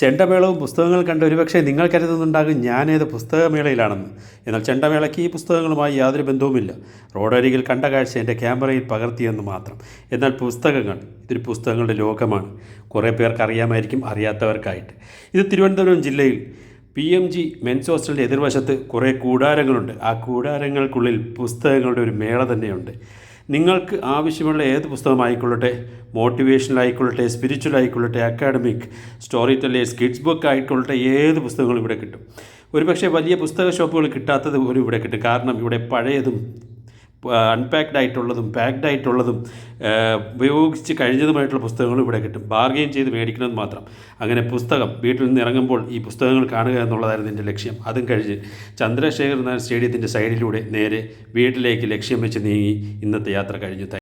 ചെണ്ടമേളവും പുസ്തകങ്ങൾ കണ്ട് ഒരുപക്ഷെ നിങ്ങൾ കരുതുന്നുണ്ടാകും ഞാനേത് പുസ്തകമേളയിലാണെന്ന്. എന്നാൽ ചെണ്ടമേളയ്ക്ക് ഈ പുസ്തകങ്ങളുമായി യാതൊരു ബന്ധവുമില്ല. റോഡരികിൽ കണ്ട കാഴ്ച എൻ്റെ ക്യാമറയിൽ പകർത്തിയെന്ന് മാത്രം. എന്നാൽ പുസ്തകങ്ങൾ, ഇതൊരു പുസ്തകങ്ങളുടെ ലോകമാണ്. കുറേ പേർക്ക് അറിയാമായിരിക്കും, അറിയാത്തവർക്കായിട്ട്. ഇത് തിരുവനന്തപുരം ജില്ലയിൽ PMG മെൻസ് ഹോസ്റ്റലിൻ്റെ എതിർവശത്ത് കുറേ കൂടാരങ്ങളുണ്ട്. ആ കൂടാരങ്ങൾക്കുള്ളിൽ പുസ്തകങ്ങളുടെ ഒരു മേള തന്നെയുണ്ട്. നിങ്ങൾക്ക് ആവശ്യമുള്ള ഏത് പുസ്തകമായിക്കൊള്ളട്ടെ, മോട്ടിവേഷണൽ ആയിക്കൊള്ളട്ടെ, സ്പിരിച്വൽ ആയിക്കൊള്ളട്ടെ, academic, story tellers, kids book ആയിക്കൊള്ളട്ടെ, ഏത് പുസ്തകങ്ങളും ഇവിടെ കിട്ടും. ഒരുപക്ഷെ വലിയ പുസ്തക ഷോപ്പുകൾ കിട്ടാത്തത് പോലും ഇവിടെ കിട്ടും. കാരണം ഇവിടെ പഴയതും അൺപാക്ഡ് ആയിട്ടുള്ളതും പാക്ഡ് ആയിട്ടുള്ളതും ഉപയോഗിച്ച് കഴിഞ്ഞതുമായിട്ടുള്ള പുസ്തകങ്ങളും ഇവിടെ കിട്ടും. ബാർഗെയിൻ ചെയ്ത് മേടിക്കണമെന്ന് മാത്രം. അങ്ങനെ പുസ്തകം വീട്ടിൽ നിന്ന് ഇറങ്ങുമ്പോൾ ഈ പുസ്തകങ്ങൾ കാണുക എന്നുള്ളതായിരുന്നു എൻ്റെ ലക്ഷ്യം. അതും കഴിഞ്ഞ് ചന്ദ്രശേഖർ നായർ സ്റ്റേഡിയത്തിൻ്റെ സൈഡിലൂടെ നേരെ വീട്ടിലേക്ക് ലക്ഷ്യം വെച്ച് നീങ്ങി ഇന്നത്തെ യാത്ര കഴിഞ്ഞു.